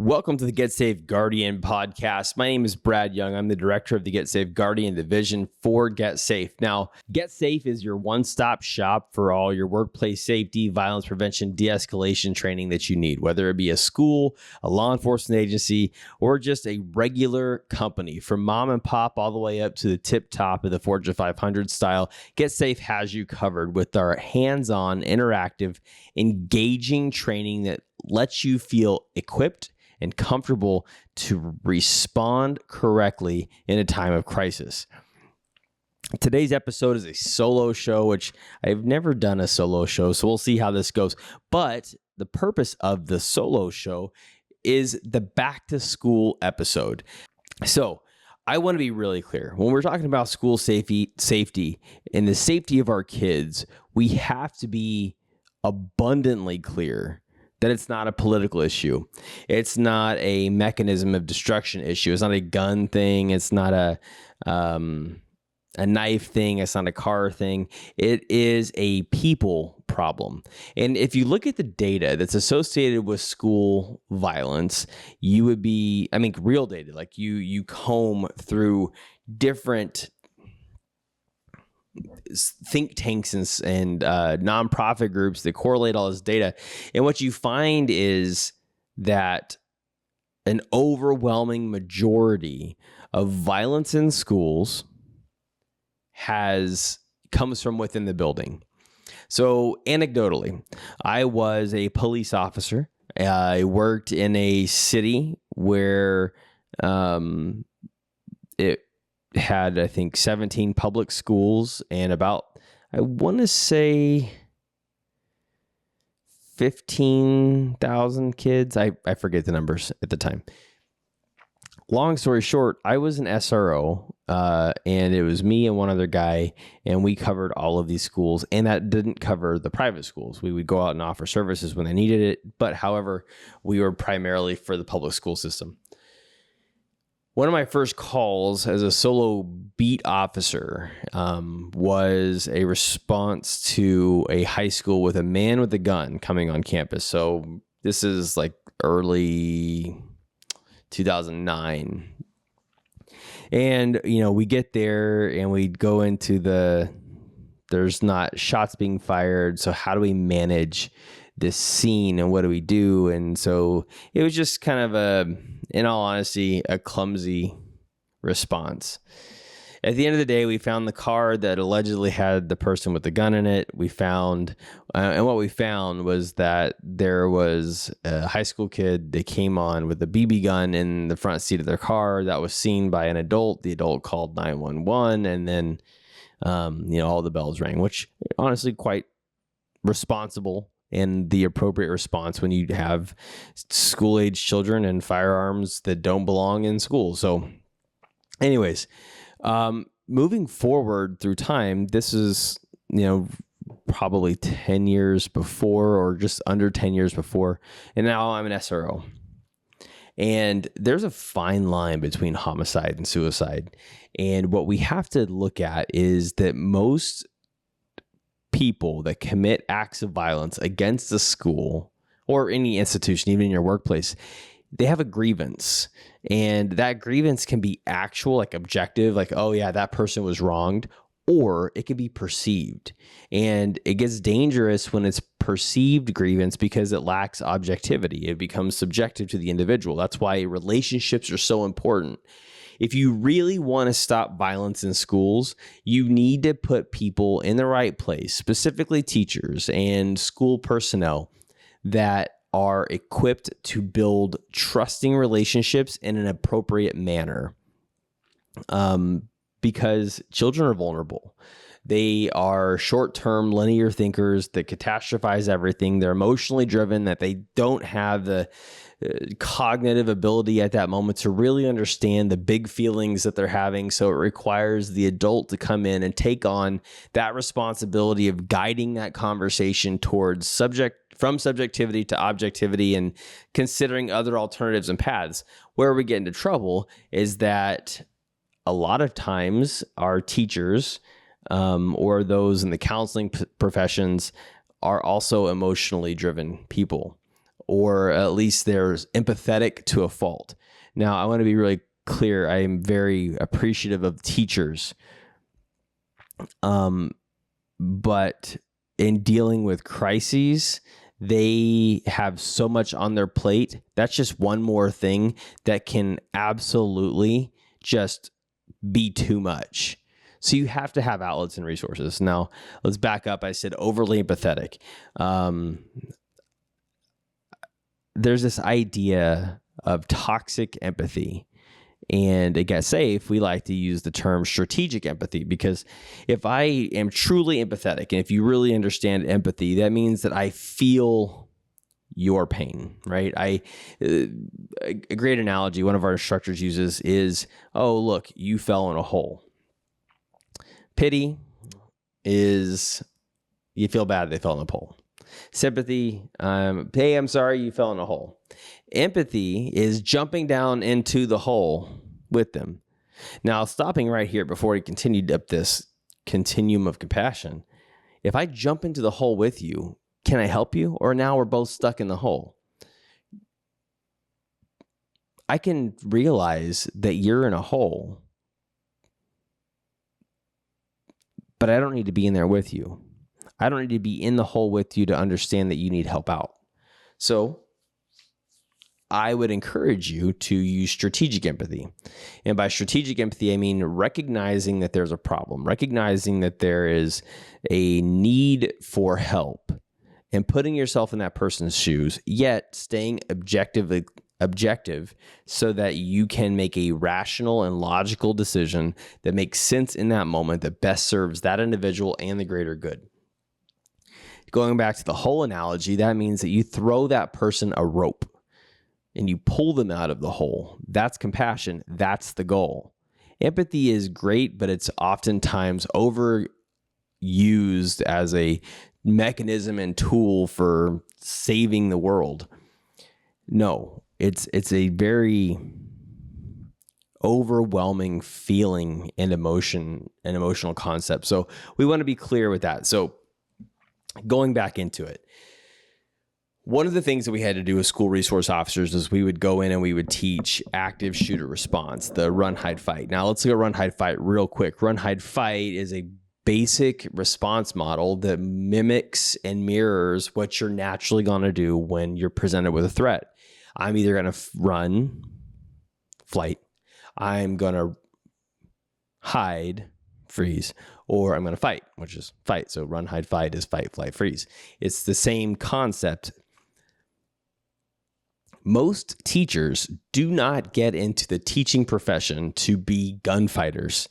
Welcome to the Get Safe Guardian podcast. My name is Brad Young. I'm the director of the Get Safe Guardian division for Get Safe. Now, Get Safe is your one-stop shop for all your workplace safety, violence prevention, de-escalation training that you need, whether it be a school, a law enforcement agency, or just a regular company. From mom and pop all the way up to the tip top of the Fortune 500 style, Get Safe has you covered with our hands-on, interactive, engaging training that lets you feel equipped and comfortable to respond correctly in a time of crisis. Today's episode is a solo show, which I've never done a solo show, so we'll see how this goes. But the purpose of the solo show is the back to school episode. So I want to be really clear. When we're talking about school safety and the safety of our kids, we have to be abundantly clear that it's not a political issue. It's not a mechanism of destruction issue. It's not a gun thing. It's not a knife thing. It's not a car thing. It is a people problem. And if you look at the data that's associated with school violence, you would be, real data, like you comb through different think tanks and nonprofit groups that correlate all this data. And what you find is that an overwhelming majority of violence in schools comes from within the building. So anecdotally, I was a police officer. I worked in a city where it had, I think, 17 public schools and about, I want to say 15,000 kids. I forget the numbers at the time. Long story short, I was an SRO, and it was me and one other guy, and we covered all of these schools, and that didn't cover the private schools. We would go out and offer services when they needed it, but however, we were primarily for the public school system. One of my first calls as a solo beat officer was a response to a high school with a man with a gun coming on campus. So this is like early 2009. And, we get there and we go into there's not shots being fired. So how do we manage this scene and what do we do? And so it was just kind of in all honesty, a clumsy response. At the end of the day, we found the car that allegedly had the person with the gun in it. We found, and what we found was that there was a high school kid that came on with a BB gun in the front seat of their car that was seen by an adult. The adult called 911, and then, all the bells rang, which honestly quite responsible and the appropriate response when you have school-age children and firearms that don't belong in school. So anyways, moving forward through time, this is, probably 10 years before or just under 10 years before. And now I'm an SRO. And there's a fine line between homicide and suicide. And what we have to look at is that most people that commit acts of violence against the school or any institution, even in your workplace, they have a grievance. And that grievance can be actual, like objective, like, oh yeah, that person was wronged, or it can be perceived. And it gets dangerous when it's perceived grievance because it lacks objectivity. It becomes subjective to the individual. That's why relationships are so important. If you really want to stop violence in schools, you need to put people in the right place, specifically teachers and school personnel that are equipped to build trusting relationships in an appropriate manner. Because children are vulnerable. They are short-term linear thinkers that catastrophize everything. They're emotionally driven, that they don't have the cognitive ability at that moment to really understand the big feelings that they're having. So it requires the adult to come in and take on that responsibility of guiding that conversation towards from subjectivity to objectivity and considering other alternatives and paths. Where we get into trouble is that a lot of times our teachers or those in the counseling professions are also emotionally driven people. or at least there's empathetic to a fault. Now, I want to be really clear. I am very appreciative of teachers. But in dealing with crises, they have so much on their plate. That's just one more thing that can absolutely just be too much. So you have to have outlets and resources. Now, let's back up. I said overly empathetic. There's this idea of toxic empathy. And at Get Safe, we like to use the term strategic empathy, because if I am truly empathetic, and if you really understand empathy, that means that I feel your pain, right? A great analogy one of our instructors uses is, oh, look, you fell in a hole. Pity is you feel bad they fell in a hole. Sympathy, hey, I'm sorry you fell in a hole. Empathy is jumping down into the hole with them. Now, stopping right here before we continued up this continuum of compassion, if I jump into the hole with you, can I help you? Or now we're both stuck in the hole. I can realize that you're in a hole, but I don't need to be in there with you. I don't need to be in the hole with you to understand that you need help out. So I would encourage you to use strategic empathy. And by strategic empathy, I mean recognizing that there's a problem, recognizing that there is a need for help, and putting yourself in that person's shoes, yet staying objective so that you can make a rational and logical decision that makes sense in that moment that best serves that individual and the greater good. Going back to the hole analogy, that means that you throw that person a rope and you pull them out of the hole. That's compassion. That's the goal. Empathy is great, but it's oftentimes overused as a mechanism and tool for saving the world. No, it's a very overwhelming feeling and emotion and emotional concept. So we want to be clear with that. So going back into it, one of the things that we had to do as school resource officers is we would go in and we would teach active shooter response, the run, hide, fight. Now let's look at run, hide, fight real quick. Run, hide, fight is a basic response model that mimics and mirrors what you're naturally going to do when you're presented with a threat. I'm either going to run, flight, I'm going to hide, freeze, or I'm going to fight, which is fight. So run, hide, fight is fight, flight, freeze. It's the same concept. Most teachers do not get into the teaching profession to be gunfighters.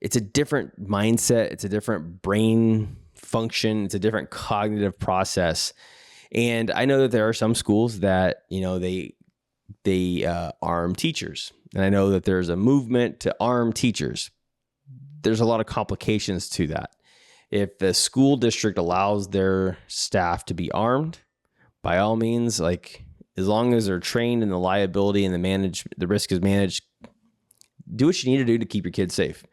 It's a different mindset. It's a different brain function. It's a different cognitive process. And I know that there are some schools that, they arm teachers. And I know that there's a movement to arm teachers. There's a lot of complications to that. If the school district allows their staff to be armed, by all means, as long as they're trained and the liability and the risk is managed, do what you need to do to keep your kids safe.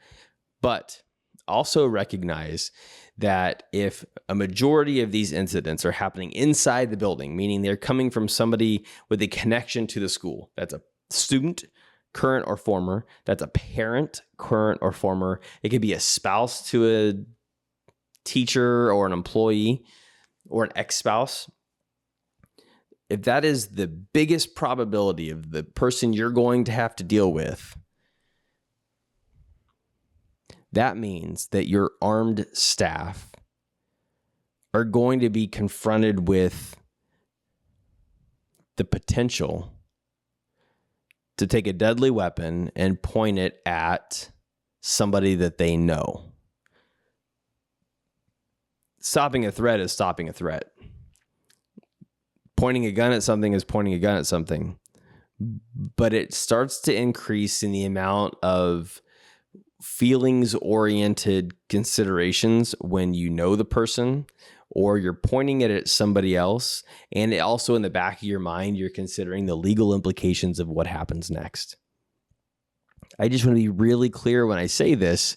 But also recognize that if a majority of these incidents are happening inside the building, meaning they're coming from somebody with a connection to the school, that's a student, current or former, that's a parent, current or former, it could be a spouse to a teacher or an employee or an ex-spouse. If that is the biggest probability of the person you're going to have to deal with, that means that your armed staff are going to be confronted with the potential to take a deadly weapon and point it at somebody that they know. Stopping a threat is stopping a threat. Pointing a gun at something is pointing a gun at something. But it starts to increase in the amount of feelings-oriented considerations when you know the person or you're pointing it at somebody else. And also in the back of your mind, you're considering the legal implications of what happens next. I just want to be really clear when I say this,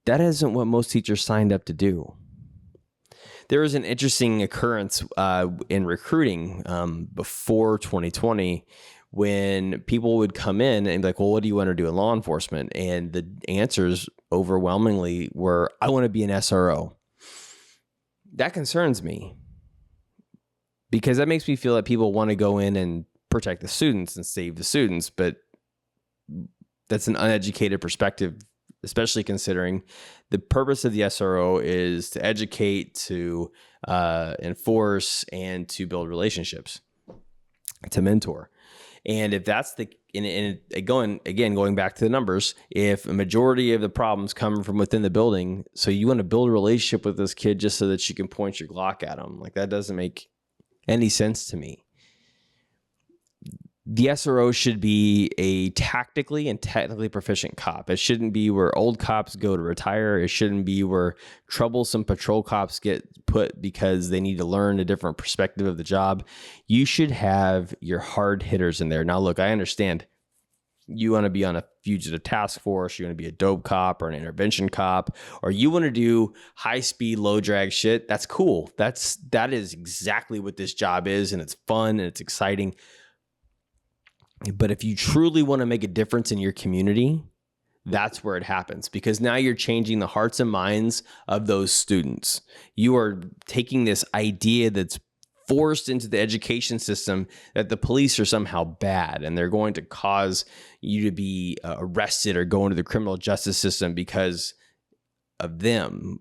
that isn't what most teachers signed up to do. There was an interesting occurrence in recruiting before 2020 when people would come in and be like, well, what do you want to do in law enforcement? And the answers overwhelmingly were, I want to be an SRO. That concerns me because that makes me feel that people want to go in and protect the students and save the students, but that's an uneducated perspective, especially considering the purpose of the SRO is to educate, to enforce, and to build relationships, to mentor. And if that's going back to the numbers, if a majority of the problems come from within the building, so you want to build a relationship with this kid just so that you can point your Glock at him, like that doesn't make any sense to me. The SRO should be a tactically and technically proficient cop. It shouldn't be where old cops go to retire. It shouldn't be where troublesome patrol cops get put because they need to learn a different perspective of the job. You should have your hard hitters in there. Now, look, I understand you want to be on a fugitive task force. You want to be a dope cop or an intervention cop, or you want to do high speed, low drag shit. That's cool. That is exactly what this job is. And it's fun and it's exciting. But if you truly want to make a difference in your community, that's where it happens, because now you're changing the hearts and minds of those students. You are taking this idea that's forced into the education system that the police are somehow bad and they're going to cause you to be arrested or go into the criminal justice system because of them.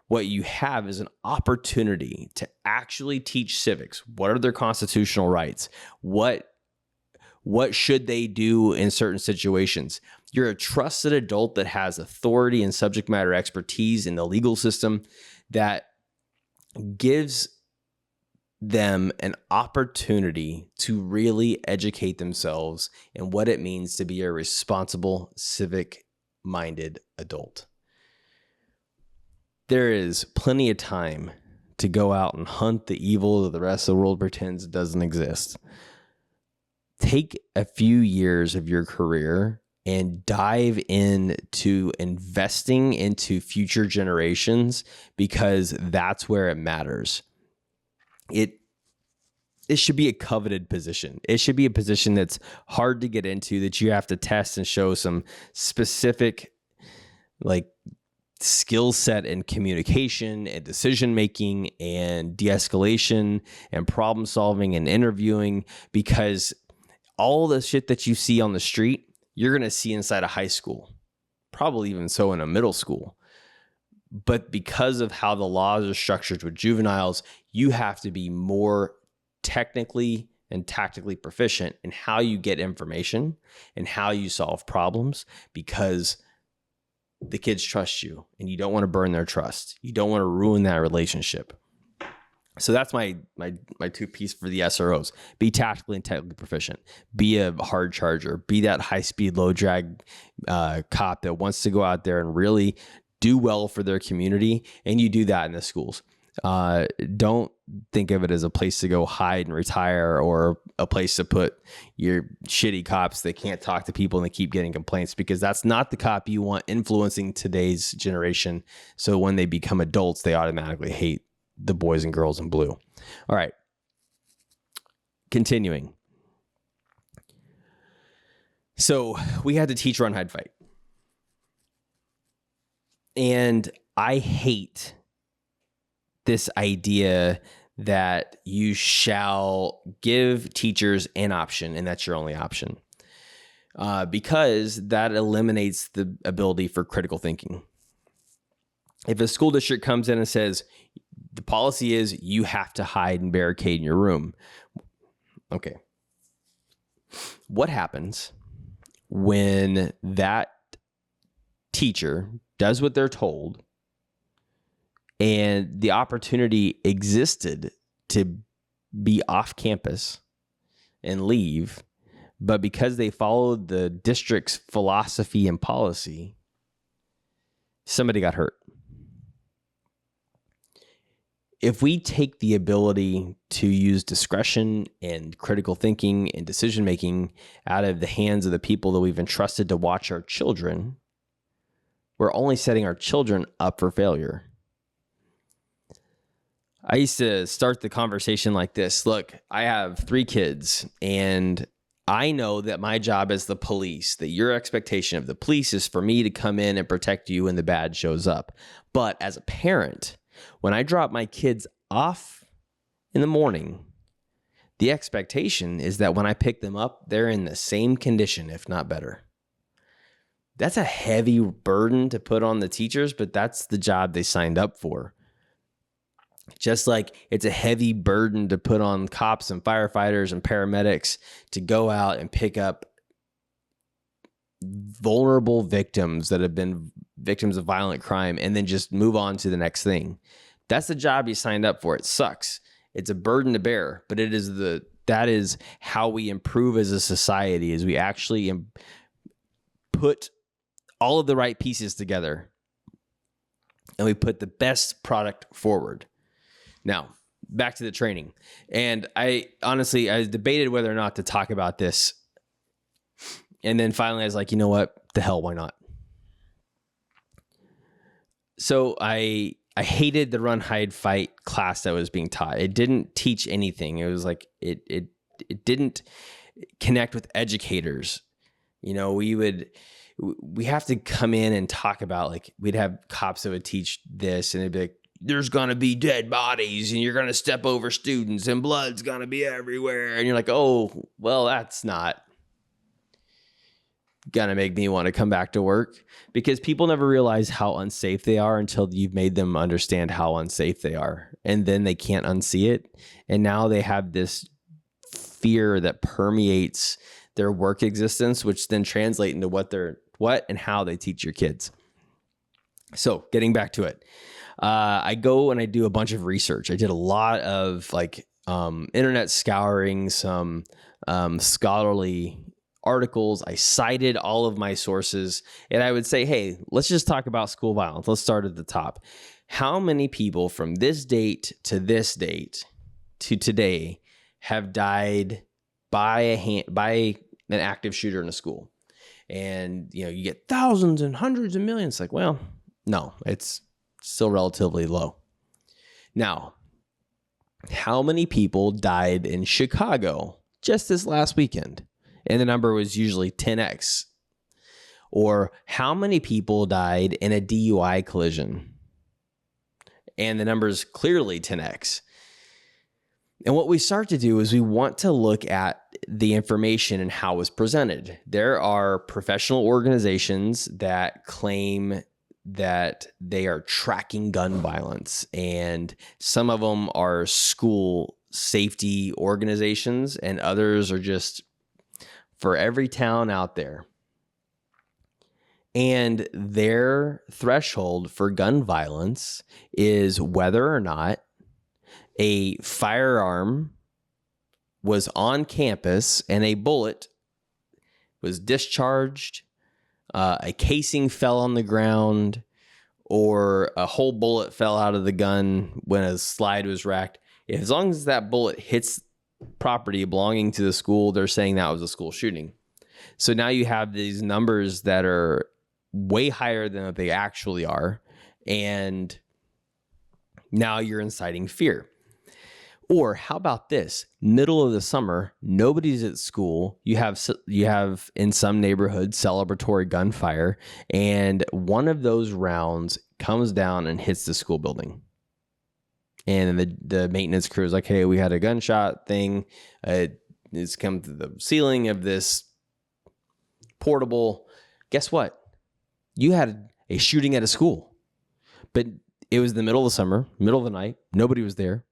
What you have is an opportunity to actually teach civics. What are their constitutional rights? What should they do in certain situations? You're a trusted adult that has authority and subject matter expertise in the legal system that gives them an opportunity to really educate themselves in what it means to be a responsible, civic-minded adult. There is plenty of time to go out and hunt the evil that the rest of the world pretends doesn't exist. Take a few years of your career and dive into investing into future generations, because that's where it matters. It should be a coveted position. It should be a position that's hard to get into, that you have to test and show some specific skill set in communication and decision making and de-escalation and problem solving and interviewing, because all the shit that you see on the street, you're going to see inside a high school, probably even so in a middle school. But because of how the laws are structured with juveniles, you have to be more technically and tactically proficient in how you get information and how you solve problems, because the kids trust you and you don't want to burn their trust. You don't want to ruin that relationship. So that's my two piece for the SROs. Be tactically and technically proficient. Be a hard charger. Be that high speed, low drag cop that wants to go out there and really do well for their community. And you do that in the schools. Don't think of it as a place to go hide and retire, or a place to put your shitty cops that can't talk to people and they keep getting complaints, because that's not the cop you want influencing today's generation. So when they become adults, they automatically hate the boys and girls in blue. All right. Continuing. So we had to teach, run, hide, fight. And I hate this idea that you shall give teachers an option and that's your only option, because that eliminates the ability for critical thinking. If a school district comes in and says, the policy is you have to hide and barricade in your room. Okay. What happens when that teacher does what they're told and the opportunity existed to be off campus and leave, but because they followed the district's philosophy and policy, somebody got hurt? If we take the ability to use discretion and critical thinking and decision-making out of the hands of the people that we've entrusted to watch our children, we're only setting our children up for failure. I used to start the conversation like this. Look, I have 3 kids, and I know that my job as the police, that your expectation of the police is for me to come in and protect you when the bad shows up. But as a parent, when I drop my kids off in the morning, the expectation is that when I pick them up, they're in the same condition, if not better. That's a heavy burden to put on the teachers, but that's the job they signed up for. Just like it's a heavy burden to put on cops and firefighters and paramedics to go out and pick up vulnerable victims that have been victims of violent crime and then just move on to the next thing. That's the job you signed up for. It sucks. It's a burden to bear, but that is how we improve as a society, is we actually put all of the right pieces together and we put the best product forward. Now, back to the training. And I debated whether or not to talk about this. And then finally I was like, you know what? The hell, why not? So I hated the run, hide, fight class that was being taught. It didn't teach anything. It was like, it didn't connect with educators. You know, we have to come in and talk about, like, we'd have cops that would teach this and it'd be like, there's going to be dead bodies and you're going to step over students and blood's going to be everywhere. And you're like, oh, well, that's not going to make me want to come back to work, because people never realize how unsafe they are until you've made them understand how unsafe they are. And then they can't unsee it. And now they have this fear that permeates their work existence, which then translate into what and how they teach your kids. So getting back to it. I go and I do a bunch of research. I did a lot of internet scouring, some scholarly articles. I cited all of my sources, and I would say, hey, let's just talk about school violence. Let's start at the top. How many people from this date to this date to today have died by an active shooter in a school? And, you get thousands and hundreds of millions. Like, well, no, it's still relatively low. Now, how many people died in Chicago just this last weekend? And the number was usually 10x. Or how many people died in a DUI collision? And the number is clearly 10x. And what we start to do is we want to look at the information and how it was presented. There are professional organizations that claim that they are tracking gun violence, and some of them are school safety organizations, and others are just for every town out there. And their threshold for gun violence is whether or not a firearm was on campus and a bullet was discharged, a casing fell on the ground, or a whole bullet fell out of the gun when a slide was racked. As long as that bullet hits property belonging to the school, they're saying that was a school shooting. So now you have these numbers that are way higher than what they actually are. And now you're inciting fear. Or how about this? Middle of the summer, nobody's at school. You have in some neighborhoods celebratory gunfire, and one of those rounds comes down and hits the school building. And the maintenance crew is like, hey, we had a gunshot thing. It's come to the ceiling of this portable. Guess what? You had a shooting at a school, but it was the middle of the summer, middle of the night. Nobody was there.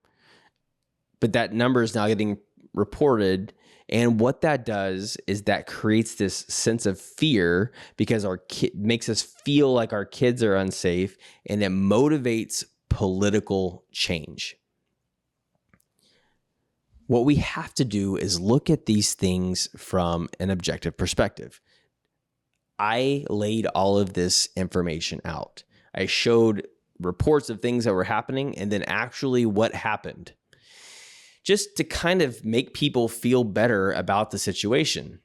But that number is now getting reported. And what that does is that creates this sense of fear, because makes us feel like our kids are unsafe, and it motivates political change. What we have to do is look at these things from an objective perspective. I laid all of this information out. I showed reports of things that were happening and then actually what happened, just to kind of make people feel better about the situation.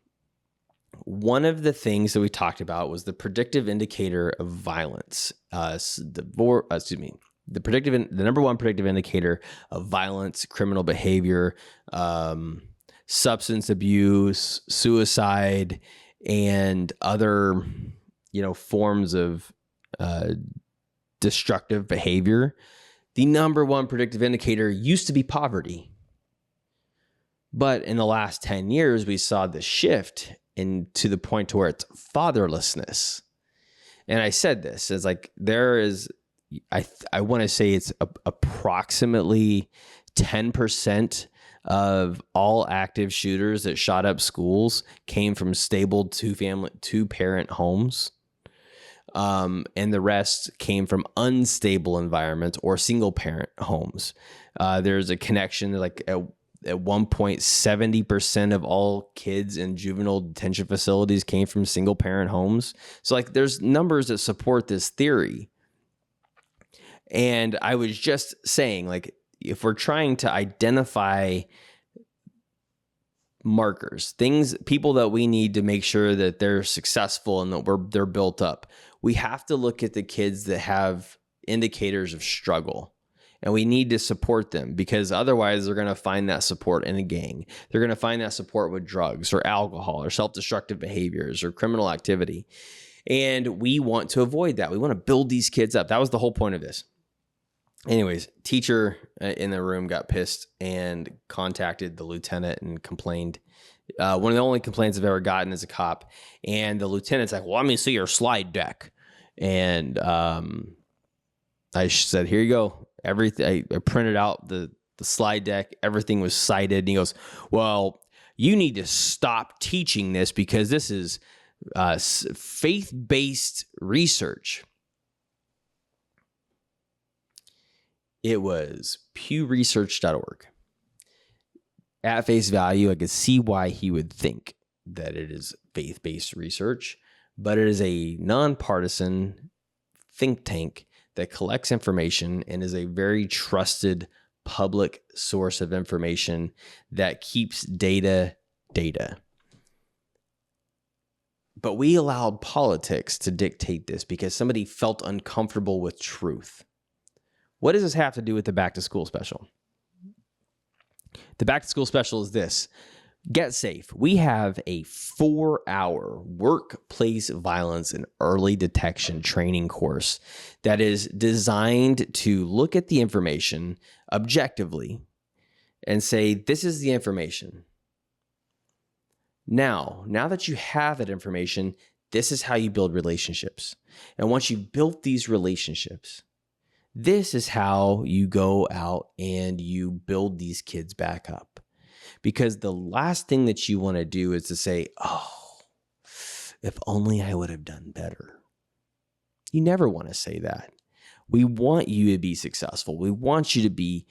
One of the things that we talked about was the predictive indicator of violence, the the number one predictive indicator of violence, criminal behavior, substance abuse, suicide, and other, forms of destructive behavior. The number one predictive indicator used to be poverty. But in the last 10 years, we saw the shift to the point to where it's fatherlessness. And I said this, it's like there is, I want to say it's approximately 10% of all active shooters that shot up schools came from stable two-parent homes. And the rest came from unstable environments or single-parent homes. There's a connection, like at one point, 70% of all kids in juvenile detention facilities came from single-parent homes. So, like, there's numbers that support this theory. And I was just saying, like, if we're trying to identify markers, people that we need to make sure that they're successful and that they're built up, we have to look at the kids that have indicators of struggle. And we need to support them, because otherwise they're going to find that support in a gang. They're going to find that support with drugs or alcohol or self-destructive behaviors or criminal activity. And we want to avoid that. We want to build these kids up. That was the whole point of this. Anyways, teacher in the room got pissed and contacted the lieutenant and complained. One of the only complaints I've ever gotten as a cop. And the lieutenant's like, well, let me see your slide deck. And I said, here you go. Everything. I printed out the slide deck. Everything was cited. And he goes, well, you need to stop teaching this because this is faith-based research. It was pewresearch.org. At face value, I could see why he would think that it is faith-based research, but it is a nonpartisan think tank that collects information and is a very trusted public source of information that keeps data. But we allowed politics to dictate this because somebody felt uncomfortable with truth. What does this have to do with the back to school special? The back to school special is this. Get Safe. We have a 4-hour workplace violence and early detection training course that is designed to look at the information objectively and say, this is the information. Now that you have that information, this is how you build relationships. And once you've built these relationships, this is how you go out and you build these kids back up. Because the last thing that you want to do is to say, oh, if only I would have done better. You never want to say that. We want you to be successful. We want you to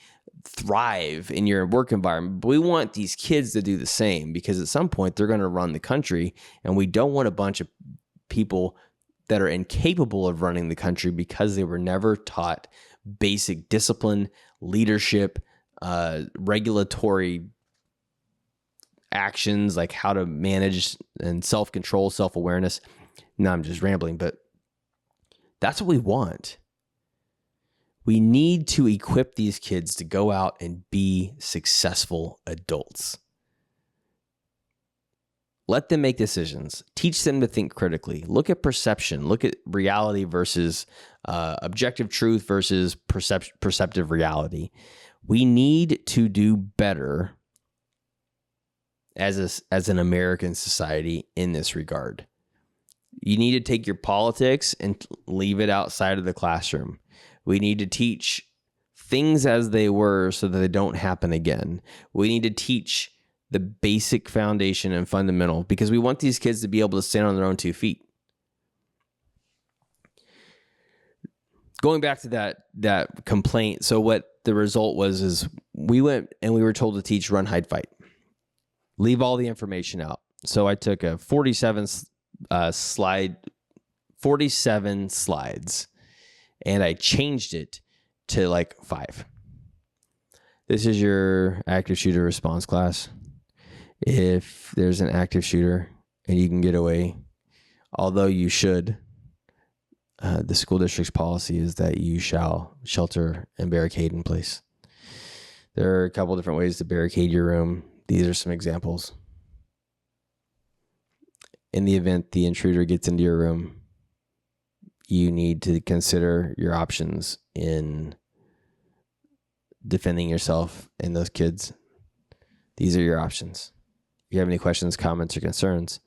thrive in your work environment. But we want these kids to do the same, because at some point they're going to run the country, and we don't want a bunch of people that are incapable of running the country because they were never taught basic discipline, leadership, regulatory actions, like how to manage and self-control, self-awareness. No, I'm just rambling, but that's what we want. We need to equip these kids to go out and be successful adults. Let them make decisions. Teach them to think critically. Look at perception. Look at reality versus objective truth versus perceptive reality. We need to do better as an American society in this regard. You need to take your politics and leave it outside of the classroom. We need to teach things as they were so that they don't happen again. We need to teach the basic foundation and fundamental, because we want these kids to be able to stand on their own 2 feet. Going back to that complaint, so what the result was is we went and we were told to teach run, hide, fight. Leave all the information out. So I took a 47 slides and I changed it to like 5. This is your active shooter response class. If there's an active shooter and you can get away, although you should, the school district's policy is that you shall shelter and barricade in place. There are a couple different ways to barricade your room. These are some examples. In the event the intruder gets into your room, you need to consider your options in defending yourself and those kids. These are your options. If you have any questions, comments, or concerns,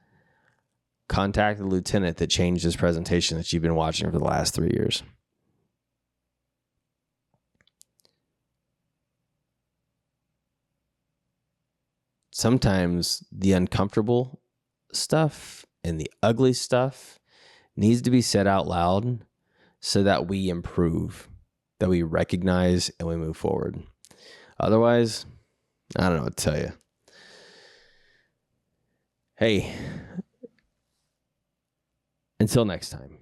contact the lieutenant that changed this presentation that you've been watching for the last 3 years. Sometimes the uncomfortable stuff and the ugly stuff needs to be said out loud so that we improve, that we recognize, and we move forward. Otherwise, I don't know what to tell you. Hey, until next time.